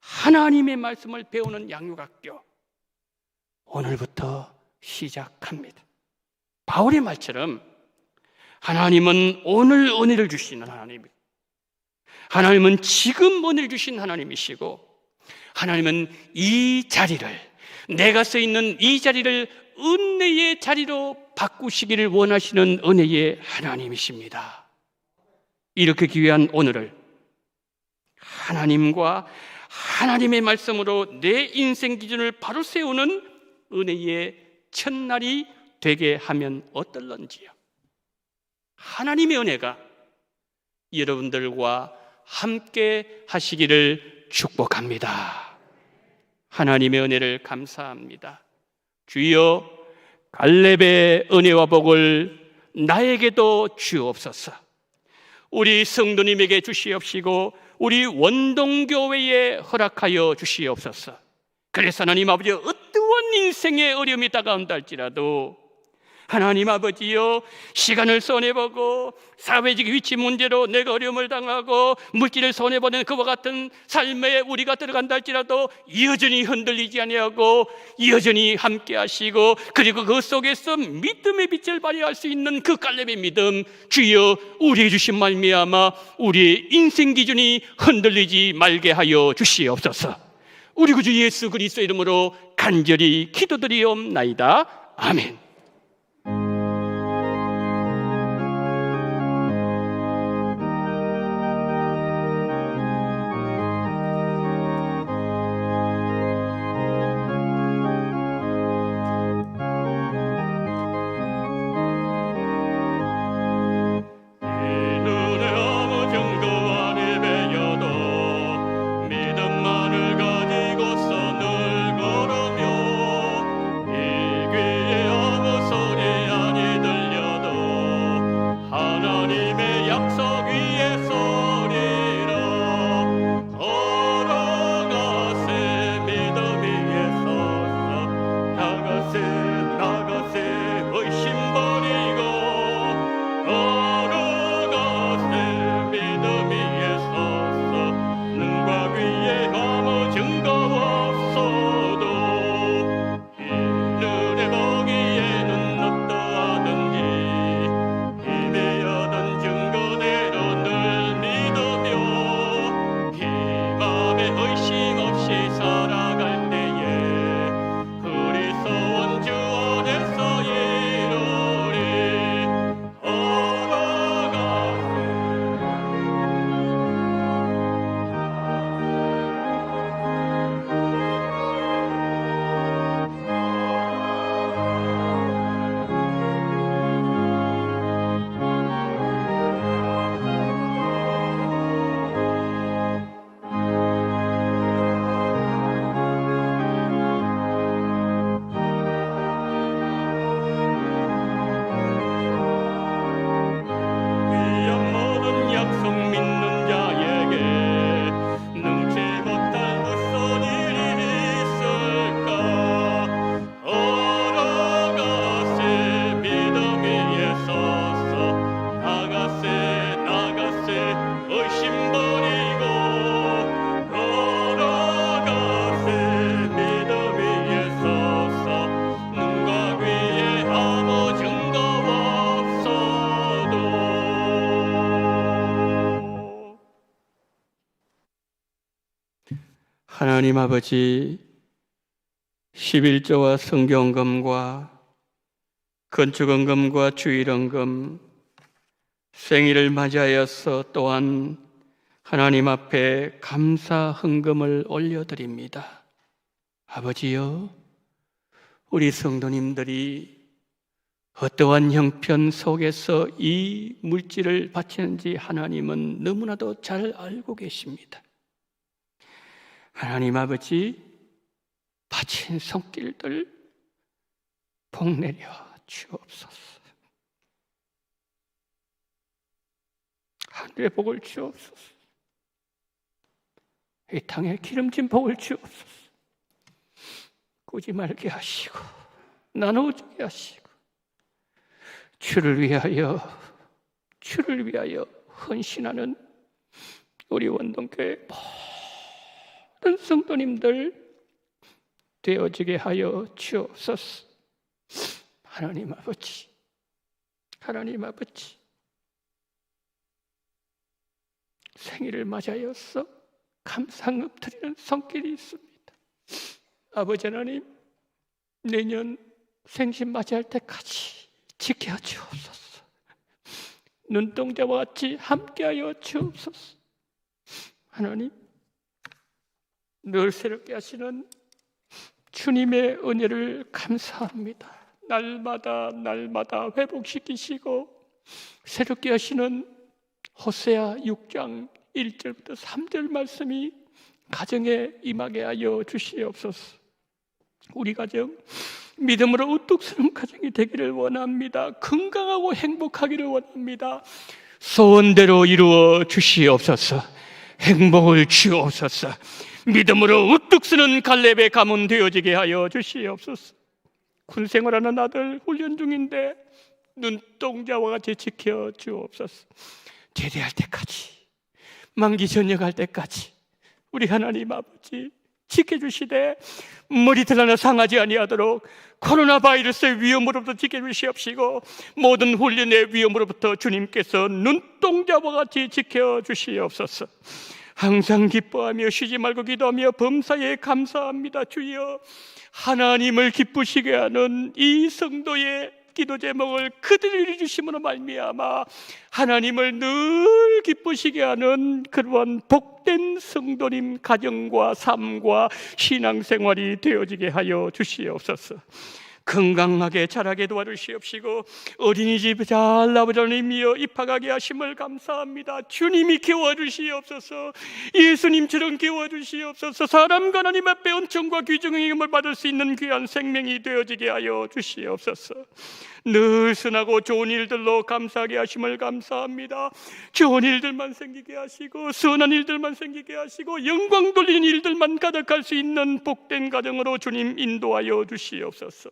하나님의 말씀을 배우는 양육학교, 오늘부터 시작합니다. 바울의 말처럼 하나님은 오늘 은혜를 주시는 하나님입니다. 하나님은 지금 은혜를 주신 하나님이시고, 하나님은 이 자리를, 내가 서 있는 이 자리를 은혜의 자리로 바꾸시기를 원하시는 은혜의 하나님이십니다. 이렇게 귀한 오늘을 하나님과 하나님의 말씀으로 내 인생 기준을 바로 세우는 은혜의 첫날이 되게 하면 어떨런지요. 하나님의 은혜가 여러분들과 함께 하시기를 축복합니다. 하나님의 은혜를 감사합니다. 주여, 갈렙의 은혜와 복을 나에게도 주옵소서. 우리 성도님에게 주시옵시고 우리 원동교회에 허락하여 주시옵소서. 그래서 하나님 아버지, 어떠한 인생의 어려움이 다가온다 할지라도 하나님 아버지여, 시간을 손해보고 사회적 위치 문제로 내가 어려움을 당하고 물질을 손해보는 그와 같은 삶에 우리가 들어간다 할지라도 여전히 흔들리지 아니하고 여전히 함께 하시고, 그리고 그 속에서 믿음의 빛을 발휘할 수 있는 그 갈렙의 믿음, 주여 우리의 주신 말미암아 우리의 인생 기준이 흔들리지 말게 하여 주시옵소서. 우리 구주 예수 그리스도 이름으로 간절히 기도드리옵나이다. 아멘. 하나님 아버지, 11조와 성경금과 건축원금과 주일원금, 생일을 맞이하여서 또한 하나님 앞에 감사 헌금을 올려드립니다. 아버지여, 우리 성도님들이 어떠한 형편 속에서 이 물질을 바치는지 하나님은 너무나도 잘 알고 계십니다. 하나님 아버지, 바친 손길들 복 내려 주옵소서. 하늘의 복을 주옵소서. 이 땅에 기름진 복을 주옵소서. 꾸지 말게 하시고 나누게 하시고 주를 위하여 헌신하는 우리 원동교회 모든 성도님들 되어지게 하여 주옵소서. 하나님 아버지, 생일을 맞이하여서 감사함 드리는 손길이 있습니다. 아버지 하나님, 내년 생신 맞이할 때까지 지켜주옵소서. 눈동자와 같이 함께하여 주옵소서. 하나님, 늘 새롭게 하시는 주님의 은혜를 감사합니다. 날마다 회복시키시고 새롭게 하시는 호세아 6장 1절부터 3절 말씀이 가정에 임하게 하여 주시옵소서. 우리 가정 믿음으로 우뚝 서는 가정이 되기를 원합니다. 건강하고 행복하기를 원합니다. 소원대로 이루어 주시옵소서. 행복을 주옵소서. 믿음으로 우뚝 서는 갈렙의 가문 되어지게 하여 주시옵소서. 군생활하는 아들 훈련 중인데 눈동자와 같이 지켜 주옵소서. 제대할 때까지, 만기 전역할 때까지 우리 하나님 아버지 지켜주시되 머리털 하나 상하지 아니하도록 코로나 바이러스의 위험으로부터 지켜주시옵시고 모든 훈련의 위험으로부터 주님께서 눈동자와 같이 지켜주시옵소서. 항상 기뻐하며 쉬지 말고 기도하며 범사에 감사합니다. 주여, 하나님을 기쁘시게 하는 이 성도의 기도 제목을 그들이 이루심으로 말미암아 하나님을 늘 기쁘시게 하는 그러한 복된 성도님 가정과 삶과 신앙생활이 되어지게 하여 주시옵소서. 건강하게 자라게 도와주시옵시고 어린이집 잘 아버지님이여 입학하게 하심을 감사합니다. 주님이 키워주시옵소서. 예수님처럼 키워주시옵소서. 사람과 하나님 앞에 은총과 귀중의 힘을 받을 수 있는 귀한 생명이 되어지게 하여 주시옵소서. 늘 선하고 좋은 일들로 감사하게 하심을 감사합니다. 좋은 일들만 생기게 하시고 선한 일들만 생기게 하시고 영광 돌리는 일들만 가득할 수 있는 복된 가정으로 주님 인도하여 주시옵소서.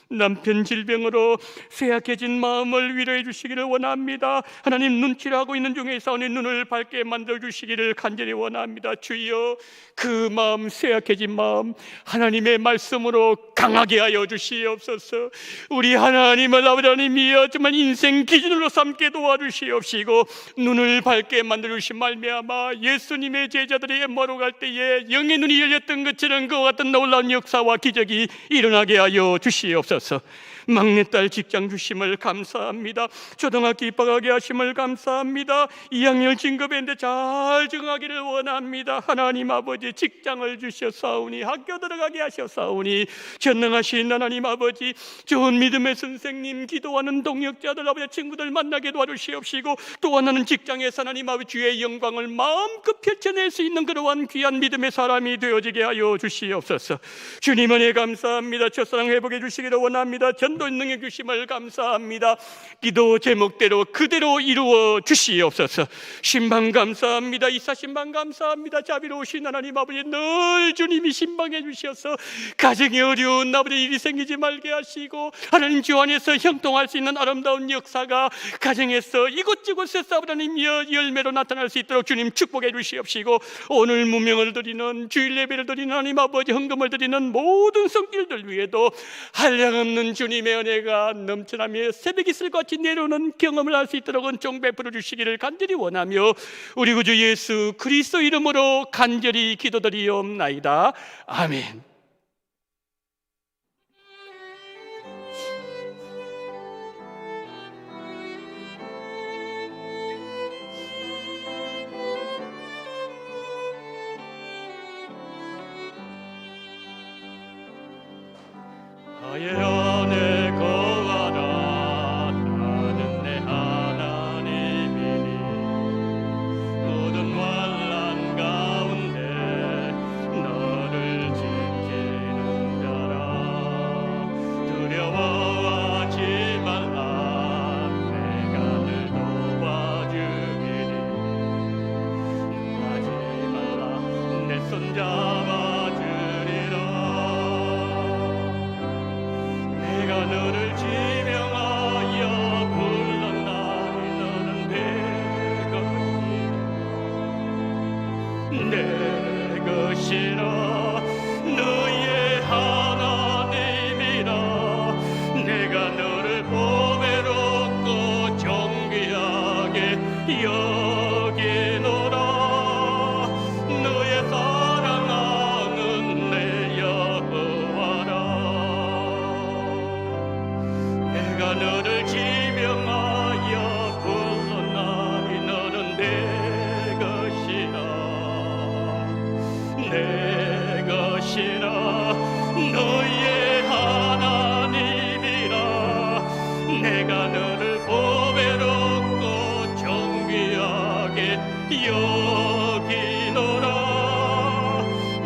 남편 질병으로 쇠약해진 마음을 위로해 주시기를 원합니다. 하나님, 눈치를 하고 있는 중에 사오니 눈을 밝게 만들어 주시기를 간절히 원합니다. 주여, 그 마음, 쇠약해진 마음 하나님의 말씀으로 강하게 하여 주시옵소서. 우리 하나님을 아버지 하나님이여 정말 인생 기준으로 삼게 도와주시옵시고 눈을 밝게 만들어 주신 말미암아 예수님의 제자들이 멀어 갈 때에 영의 눈이 열렸던 것처럼 그와 같은 놀라운 역사와 기적이 일어나게 하여 주시옵소서. 막내딸 직장 주심을 감사합니다. 초등학교 입학하게 하심을 감사합니다. 2학년 진급했는데 잘 정하기를 원합니다. 하나님 아버지, 직장을 주셨사오니 학교 들어가게 하셨사오니 전능하신 하나님 아버지, 좋은 믿음의 선생님, 기도하는 동역자들 아버지 친구들 만나게 도와주시옵시고 또 하나는 직장에서 하나님 아버지 주의 영광을 마음껏 펼쳐낼 수 있는 그러한 귀한 믿음의 사람이 되어지게 하여 주시옵소서. 주님 은혜 감사합니다. 첫사랑 회복해 주시기를 원합니다. 전도 능력 주심을 감사합니다. 기도 제목대로 그대로 이루어 주시옵소서. 신방 감사합니다. 이사 신방 감사합니다. 자비로우신 하나님 아버지, 늘 주님이 신방해 주셔서 가정이 어려운 아버지 일이 생기지 말게 하시고 하나님 주 안에서 형통할 수 있는 아름다운 역사가 가정에서 이곳저곳에서 하나님 열매로 나타날 수 있도록 주님 축복해 주시옵시고 오늘 무명을 드리는 주일 예배를 드리는 하나님 아버지 헌금을 드리는 모든 성길들 위에도 한량없는 주님의 은혜가 넘쳐나며 새벽 이슬같이 내려오는 경험을 할 수 있도록 은총 베풀어 주시기를 간절히 원하며 우리 구주 예수 그리스도 이름으로 간절히 기도드리옵나이다. 아멘. 나의 안에 거하라. 나는 내 하나님이니 모든 환난 가운데 너를 지키는 자라. 두려워 너를 지명하여 불렀나니 너는 내 것이라 너의 하나님이라 내가 너를 보배롭고 존귀하게 여기노라 너의 사랑하는 내 여호와라 내가 너를 지명하여 불렀나니 너는 내 것이라 너의 하나님이라 내가 너를 보배롭고 존귀하게 여기노라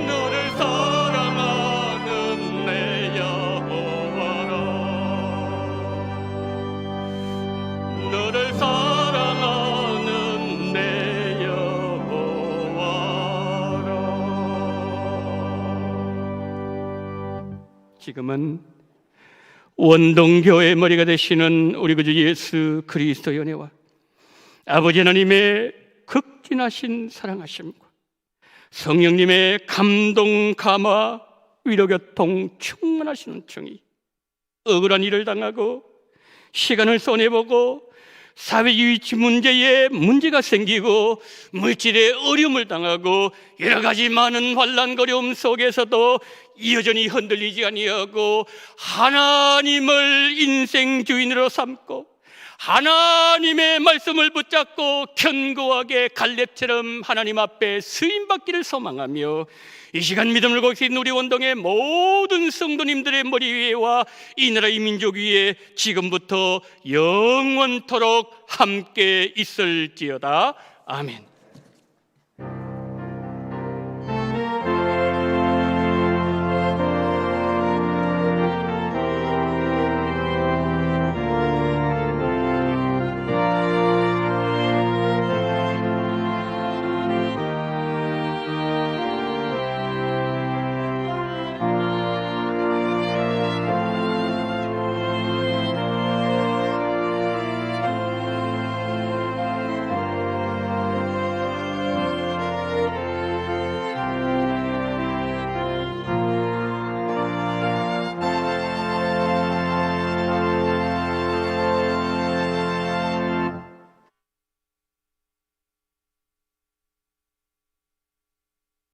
너를 사랑하는 내 여호와라 너를 사랑하는 내 여호와라 지금은 원동교회의 머리가 되시는 우리 구주 예수 그리스도의 은혜와 아버지 하나님의 극진하신 사랑하심과 성령님의 감동, 감화, 위로교통 충만하신 은총이 억울한 일을 당하고 시간을 손해보고 사회주의 문제에 문제가 생기고 물질의 어려움을 당하고 여러 가지 많은 환난 어려움 속에서도 여전히 흔들리지 아니하고 하나님을 인생 주인으로 삼고 하나님의 말씀을 붙잡고 견고하게 갈렙처럼 하나님 앞에 쓰임받기를 소망하며 이 시간 믿음을 갖고 있는 우리 원동의 모든 성도님들의 머리 위에와 이 나라의 민족 위에 지금부터 영원토록 함께 있을지어다. 아멘.